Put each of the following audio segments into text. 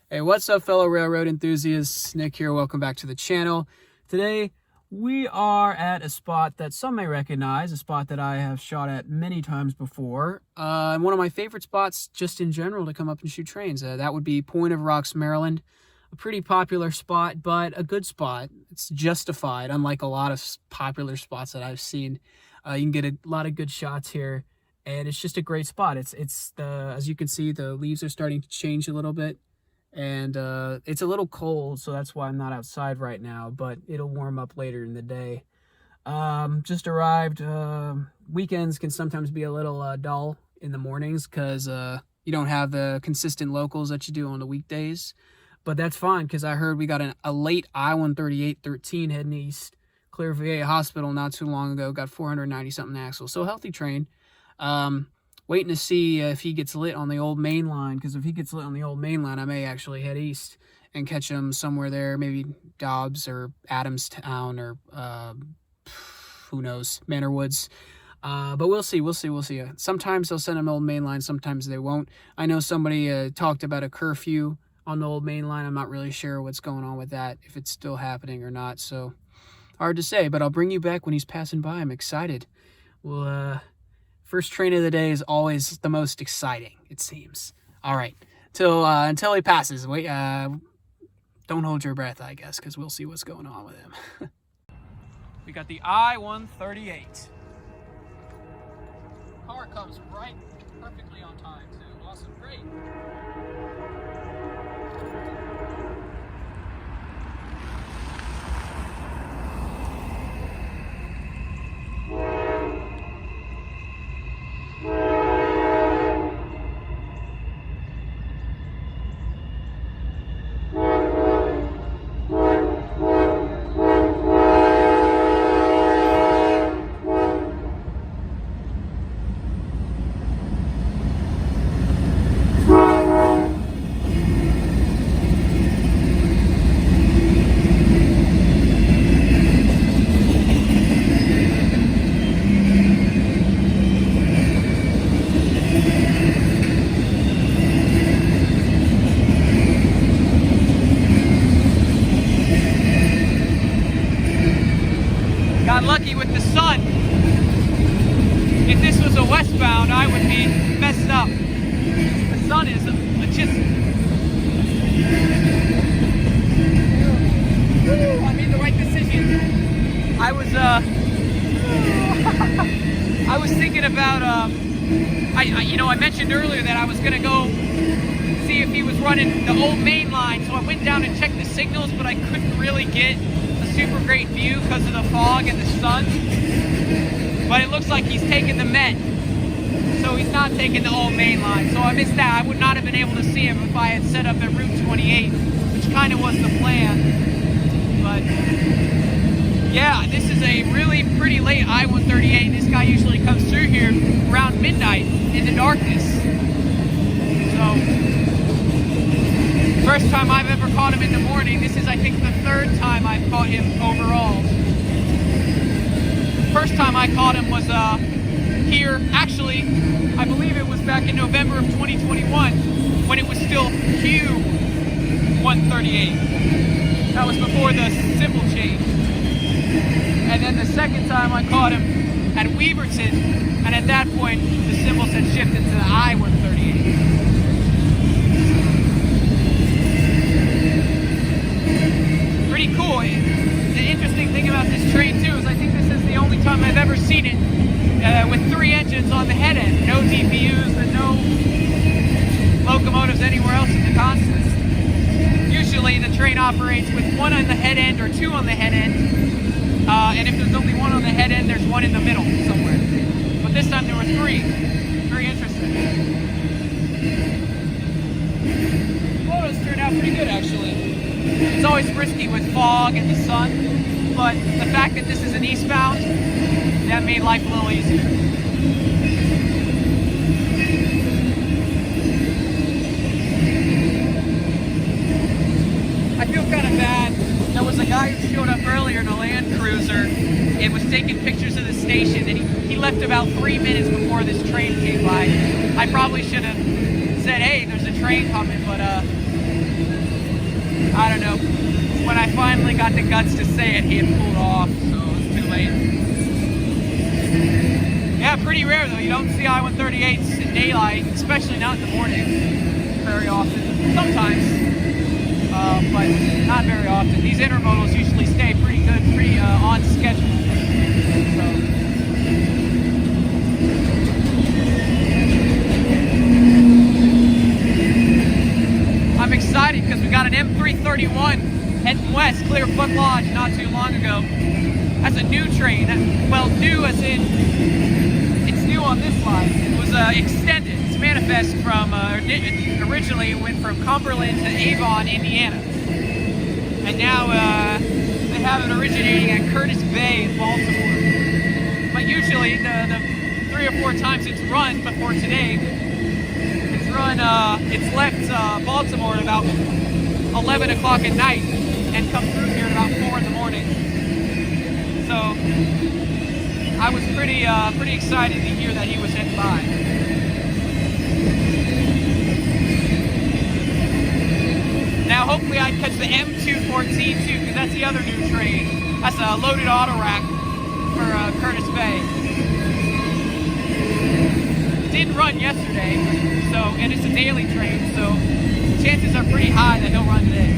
Hey, what's up, fellow railroad enthusiasts? Nick here. Welcome back to the channel. Today, we are at a spot that some may recognize, a spot that I have shot at many times before, and one of my favorite spots just in general to come up and shoot trains. That would be Point of Rocks, Maryland. A pretty popular spot, but a good spot. It's justified, unlike a lot of popular spots that I've seen. You can get a lot of good shots here, and it's just a great spot. As you can see, the leaves are starting to change a little bit. And it's a little cold, so that's why I'm not outside right now, but it'll warm up later in the day. Just arrived. Weekends can sometimes be a little dull in the mornings because you don't have the consistent locals that you do on the weekdays. But that's fine because I heard we got a late I-138-13 heading east. Clear VA Hospital not too long ago. Got 490-something axles. So healthy train. Waiting to see if he gets lit on the old main line, because if he gets lit on the old main line, I may actually head east and catch him somewhere there, maybe Dobbs or Adamstown or who knows, Manor Woods. But we'll see. Sometimes they'll send him old main line, sometimes they won't. I know somebody talked about a curfew on the old main line. I'm not really sure what's going on with that, if it's still happening or not. So hard to say, but I'll bring you back when he's passing by. I'm excited. First train of the day is always the most exciting, it seems. All right, until he passes. Wait, don't hold your breath, I guess, because we'll see what's going on with him. We got the I-138. Car comes right, perfectly on time, too. Awesome, great. Got lucky with the sun. If this was a westbound, I would be messed up. The sun is just... I made the right decision. I was thinking about, I mentioned earlier that I was gonna go see if he was running the old main line, so I went down and checked the signals, but I couldn't really get super great view because of the fog and the sun, but it looks like he's taking the Met, so he's not taking the old main line, so I missed that. I would not have been able to see him if I had set up at Route 28, which kind of was the plan. But yeah, this is a really pretty late I-138. This guy usually comes through here around midnight in the darkness, so first time I've ever caught him in the morning. This is, I think, the third time I've caught him overall. First time I caught him was here, actually, I believe it was back in November of 2021 when it was still Q138. That was before the symbol change. And then the second time I caught him at Weaverton, and at that point the symbols had shifted to the I-138. Pretty cool. The interesting thing about this train too is I think this is the only time I've ever seen it with 3 engines on the head end. No DPUs and no locomotives anywhere else in the consist. Usually the train operates with 1 on the head end or 2 on the head end. And if there's only 1 on the head end, there's 1 in the middle somewhere. But this time there were 3. Very interesting. Photos turned out pretty good, actually. It's always risky with fog and the sun, but the fact that this is an eastbound, that made life a little easier. I feel kind of bad. There was a guy who showed up earlier in a Land Cruiser and was taking pictures of the station, and he left about 3 minutes before this train came by. I probably should have said, hey, there's a train coming, but I don't know. When I finally got the guts to say it, he had pulled off, so it was too late. Yeah, pretty rare though. You don't see I-138s in daylight, especially not in the morning, very often. Sometimes, but not very often. These intermodals usually stay pretty good, pretty on schedule. So. I'm excited because we got an M331 heading west, Clearfoot Lodge, not too long ago. That's a new train. Well, new as in, it's new on this line. It was extended. It's manifest from, originally it went from Cumberland to Avon, Indiana. And now they have it originating at Curtis Bay in Baltimore. But usually the 3 or 4 times it's run before today, it's left Baltimore at about 11 o'clock at night and come through here at about 4 in the morning. So I was pretty excited to hear that he was heading by. Now hopefully I'd catch the M214 too, because that's the other new train. That's a loaded auto rack for Curtis Bay. Didn't run yesterday, and it's a daily train, so chances are pretty high that he'll run today.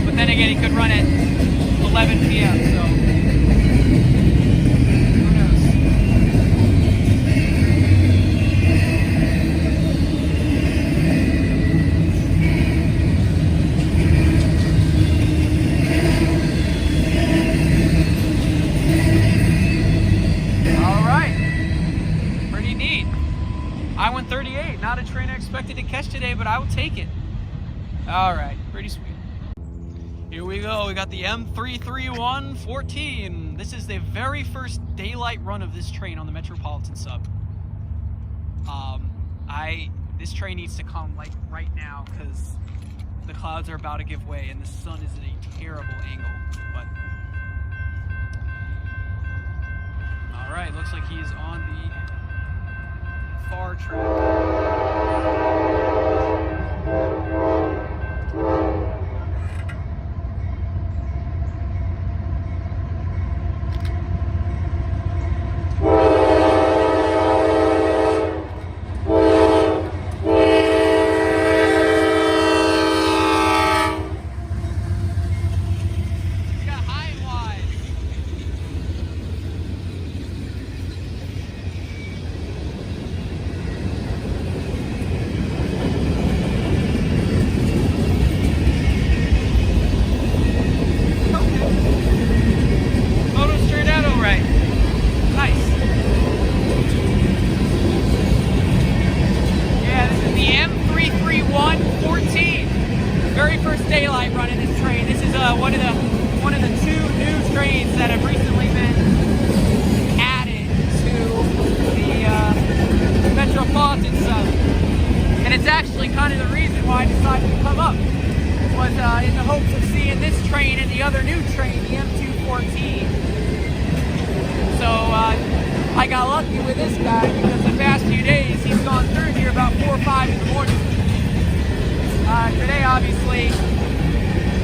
But then again, he could run at 11 p.m., so who knows? I-138, not a train I expected to catch today, but I will take it. All right, pretty sweet. Here we go. We got the M331-14. This is the very first daylight run of this train on the Metropolitan Sub. This train needs to come like right now because the clouds are about to give way and the sun is at a terrible angle. But all right, looks like he is on the far track. Daylight running this train. This is one of the 2 new trains that have recently been added to the Metropolitan Sub, and it's actually kind of the reason why I decided to come up was in the hopes of seeing this train and the other new train, the M214. So I got lucky with this guy because the past few days he's gone through here about 4 or 5 in the morning. Today obviously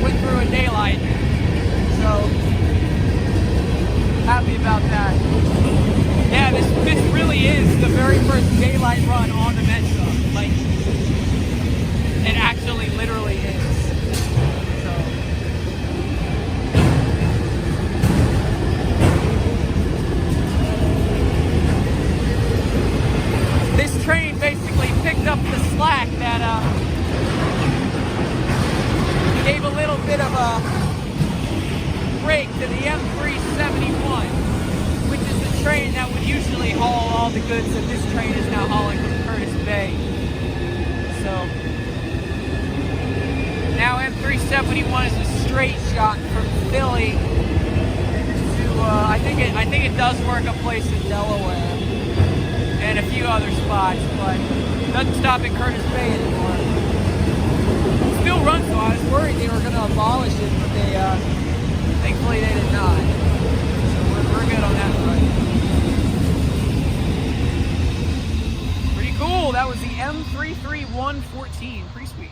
went through in daylight, so happy about that. Yeah, this really is the very first daylight run on the Metro. Like, it actually literally is. So this train basically picked up the slack that gave a little bit of a break to the M371, which is the train that would usually haul all the goods that this train is now hauling from Curtis Bay. So now M371 is a straight shot from Philly to I think it does work a place in Delaware and a few other spots, but it doesn't stop in Curtis Bay anymore. Still runs, so I was worried they were going to abolish it, but they thankfully they did not. So we're good on that front. Pretty cool. Cool, that was the M33114 pre-sweep.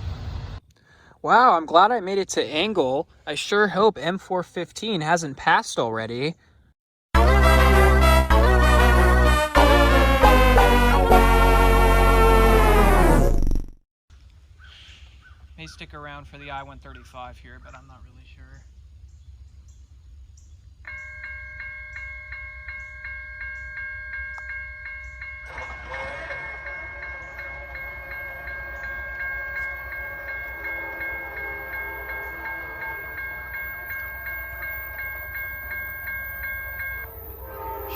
Wow, I'm glad I made it to Angle. I sure hope M415 hasn't passed already. May stick around for the I-135 here, but I'm not really sure.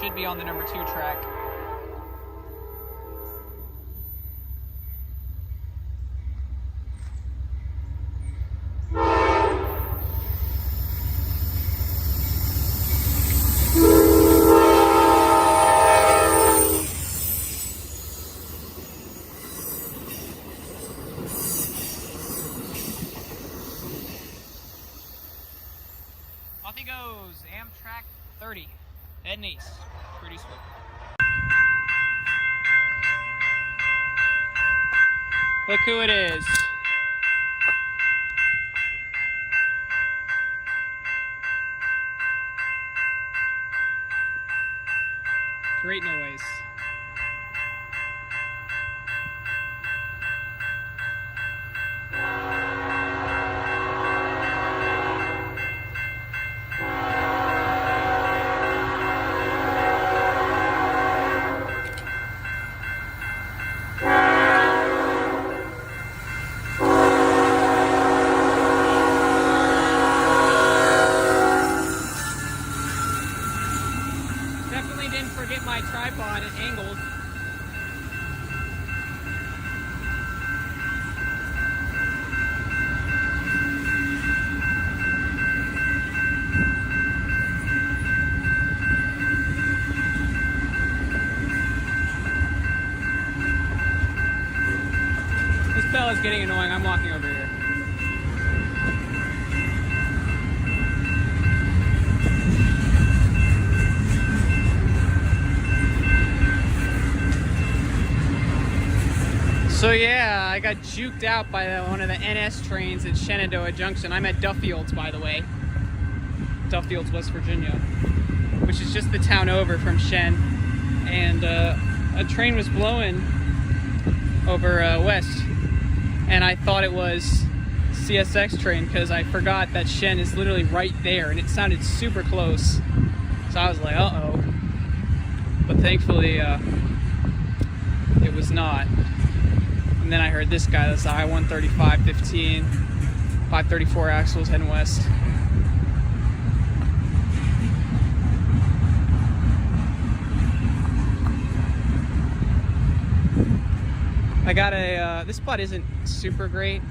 Should be on the number 2 track. Off he goes, Amtrak 30, heading east. Pretty sweet. Look who it is. Great noise. Didn't forget my tripod at Angled. This bell is getting annoying. I'm walking over here. So yeah, I got juked out by one of the NS trains at Shenandoah Junction. I'm at Duffields, by the way. Duffields, West Virginia, which is just the town over from Shen. And a train was blowing over west, and I thought it was CSX train because I forgot that Shen is literally right there, and it sounded super close. So I was like, uh-oh. But thankfully, it was not. And then I heard this guy, that's the I-135 15, 534 axles heading west. I got a, this spot isn't super great,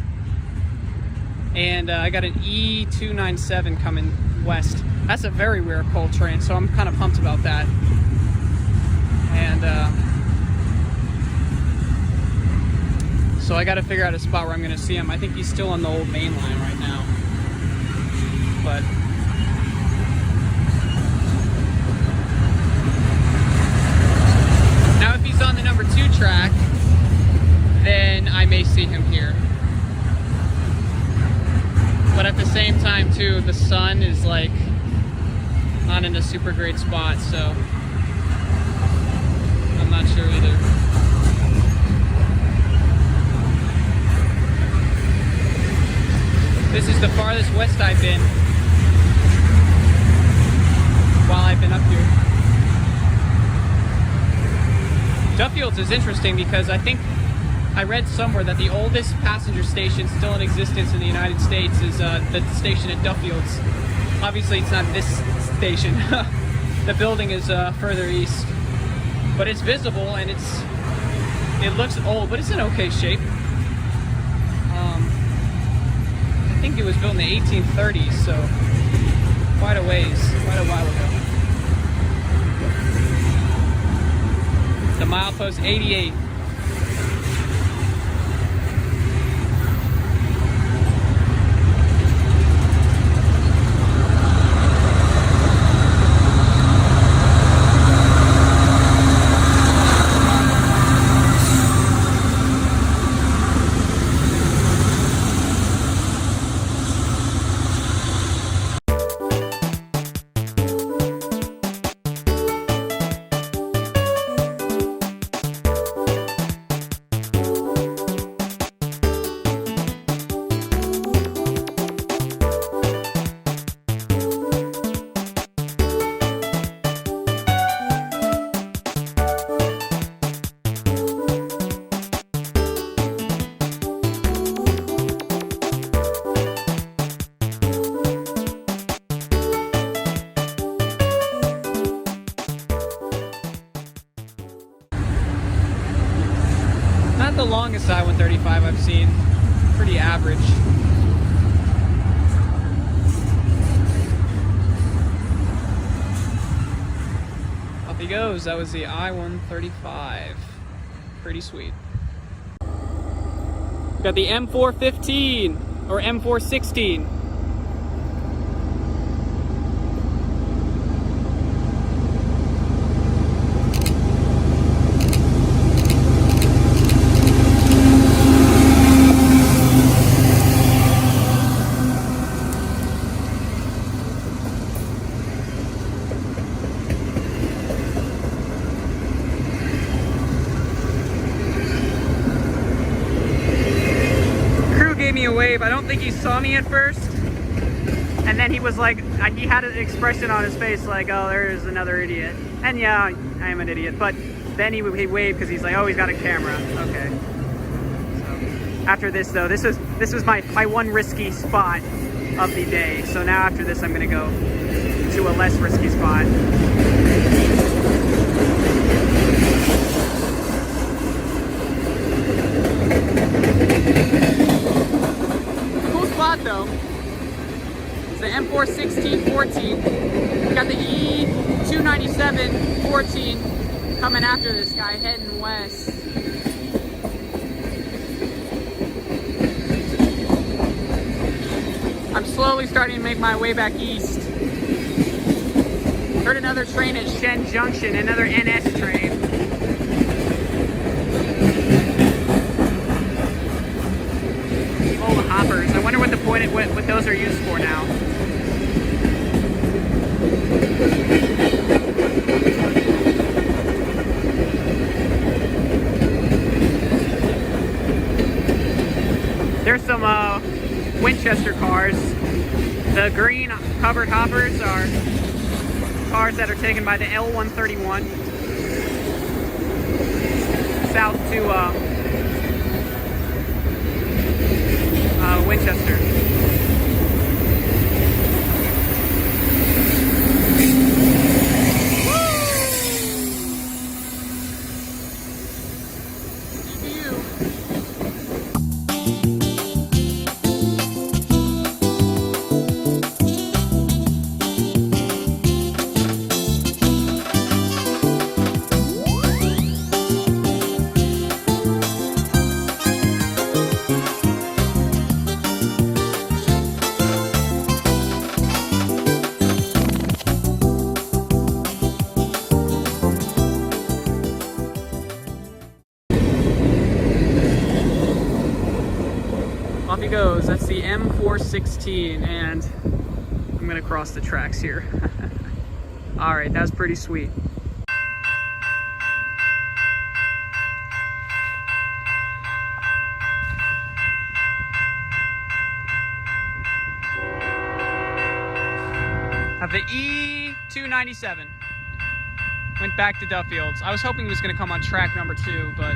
and I got an E297 coming west. That's a very rare coal train, so I'm kind of pumped about that. And so I got to figure out a spot where I'm going to see him. I think he's still on the old main line right now. But now if he's on the number 2 track, then I may see him here. But at the same time too, the sun is like not in a super great spot, so I'm not sure either. This is the farthest west I've been while I've been up here. Duffields is interesting because I think I read somewhere that the oldest passenger station still in existence in the United States is the station at Duffields. Obviously it's not this station. The building is further east. But it's visible and it looks old, but it's in okay shape. I think it was built in the 1830s, so quite a while ago. The milepost 88. longest I-135 I've seen. Pretty average. Off he goes. That was the I-135. Pretty sweet. Got the M415 or M416. Me a wave. I don't think he saw me at first, and then he was like, he had an expression on his face like, oh, there's another idiot. And yeah, I am an idiot, but then he waved because he's like, oh, he's got a camera. Okay. So after this though, this was my one risky spot of the day. So now after this I'm gonna go to a less risky spot. Though it's the M416-14. We got the E297-14 coming after this guy, heading west. I'm slowly starting to make my way back east. Heard another train at Shen Junction, another NS train. Hoppers. I wonder what the point, what those are used for now. There's some Winchester cars. The green covered hoppers are cars that are taken by the L131 south to Winchester. Off he goes. That's the M416, and I'm gonna cross the tracks here. All right, that was pretty sweet. Have the E297. Went back to Duffields. I was hoping he was gonna come on track number 2, but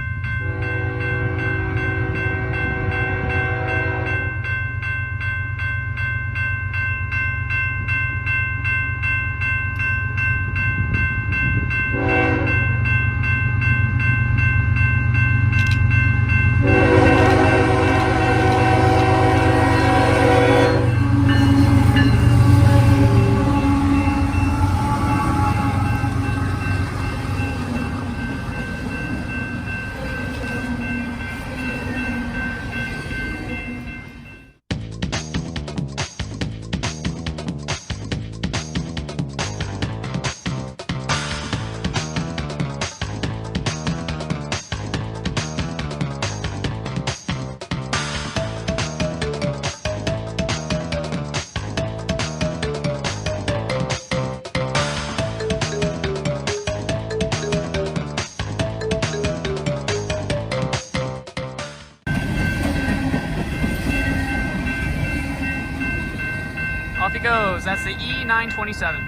off he goes. That's the E927.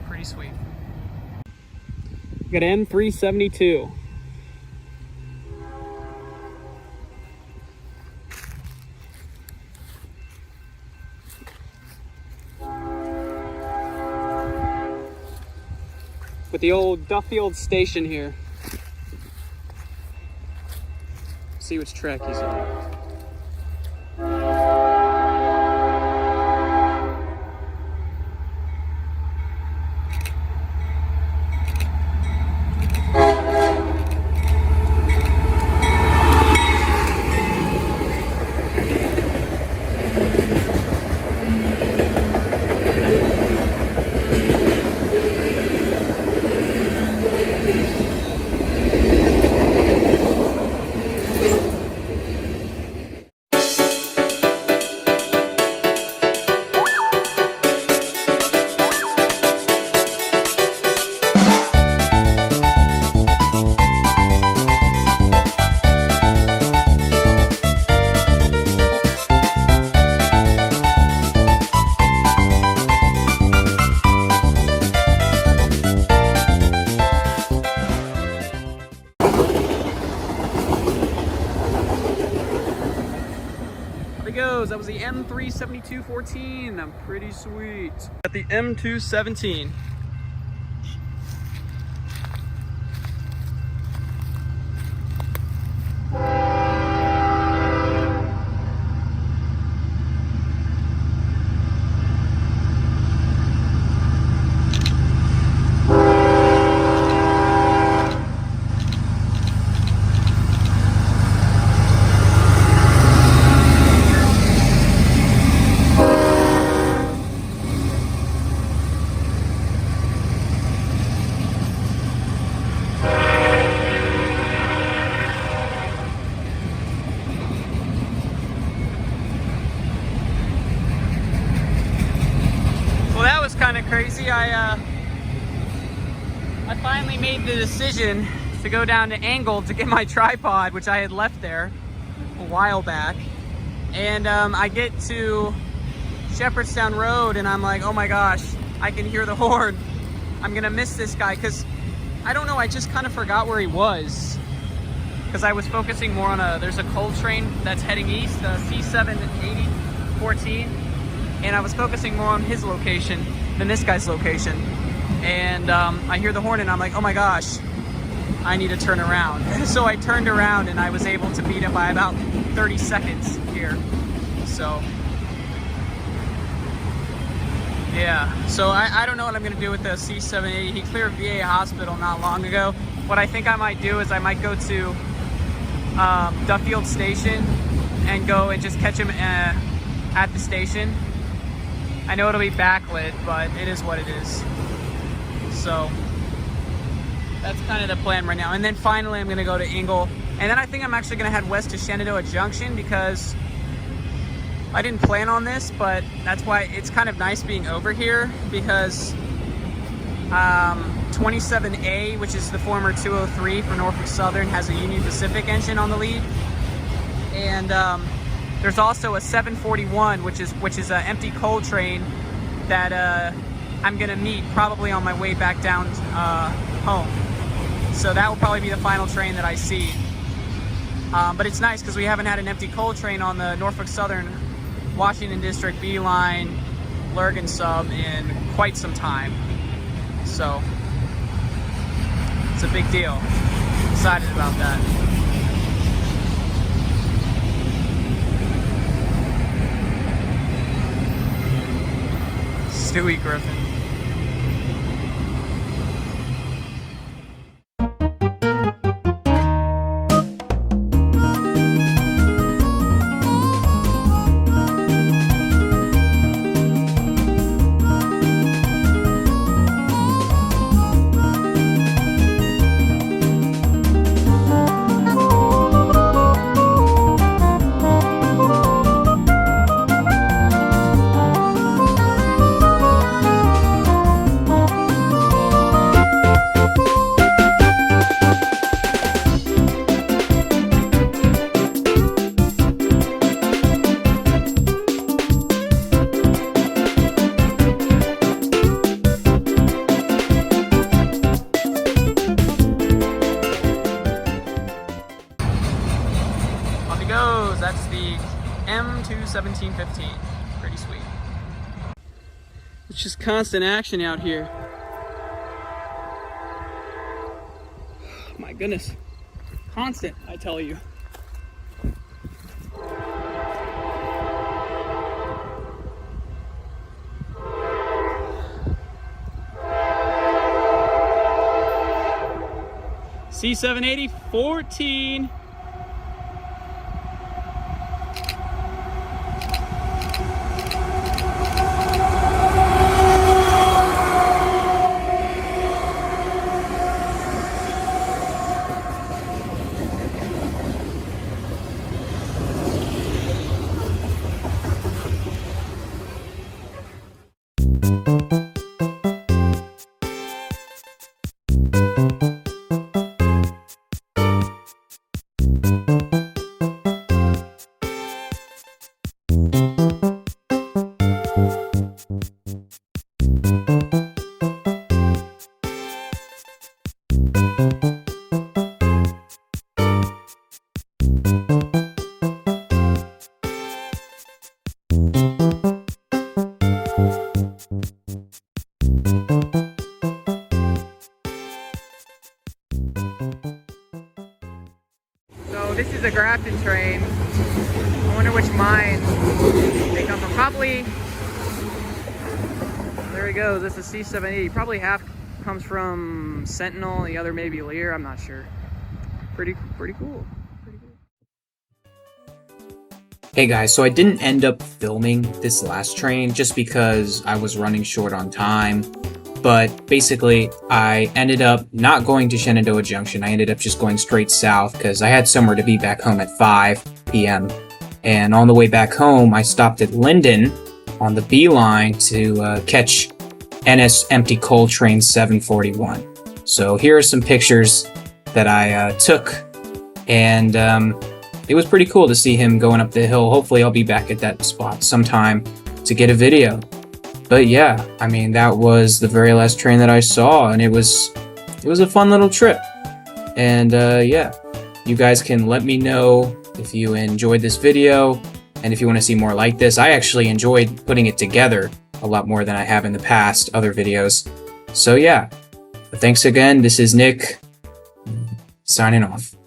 Pretty sweet. We got M372. With the old Duffields station here. see which track he's on. Goes. That was the M37214. I'm pretty sweet. At the M217. Kind of crazy. I finally made the decision to go down to Angle to get my tripod, which I had left there a while back, and I get to Shepherdstown Road and I'm like, oh my gosh, I can hear the horn. I'm gonna miss this guy, because I don't know, I just kind of forgot where he was, because I was focusing more on there's a coal train that's heading east, the C78014, and I was focusing more on his location than this guy's location. And I hear the horn and I'm like, oh my gosh, I need to turn around. So I turned around and I was able to beat him by about 30 seconds here. So yeah, so I don't know what I'm gonna do with the C780. He cleared VA hospital not long ago. What I think I might do is I might go to Duffields station and go and just catch him at the station. I know it'll be backlit, but it is what it is. So that's kind of the plan right now. And then finally I'm gonna go to Ingle. And then I think I'm actually gonna head west to Shenandoah Junction, because I didn't plan on this, but that's why it's kind of nice being over here, because 27A, which is the former 203 for Norfolk Southern, has a Union Pacific engine on the lead. And there's also a 741, which is an empty coal train that I'm gonna meet probably on my way back down home. So that will probably be the final train that I see. But it's nice because we haven't had an empty coal train on the Norfolk Southern Washington District B line Lurgan sub in quite some time. So it's a big deal. Excited about that. Stewie Griffin. That's the M21715. Pretty sweet. It's just constant action out here. My goodness. Constant, I tell you. C780 14. So this is a Grafton train. I wonder which mine they come from. Probably, there he goes, this is C780. Probably half comes from Sentinel, the other maybe Lear, I'm not sure. Pretty cool. Hey guys, so I didn't end up filming this last train just because I was running short on time. But basically, I ended up not going to Shenandoah Junction. I ended up just going straight south because I had somewhere to be back home at 5 p.m. And on the way back home, I stopped at Linden on the B line to catch NS Empty Coal Train 741. So here are some pictures that I took, and it was pretty cool to see him going up the hill. Hopefully I'll be back at that spot sometime to get a video. But yeah, I mean, that was the very last train that I saw, and it was a fun little trip. And yeah, you guys can let me know if you enjoyed this video, and if you want to see more like this. I actually enjoyed putting it together a lot more than I have in the past other videos. So yeah, thanks again. This is Nick, signing off.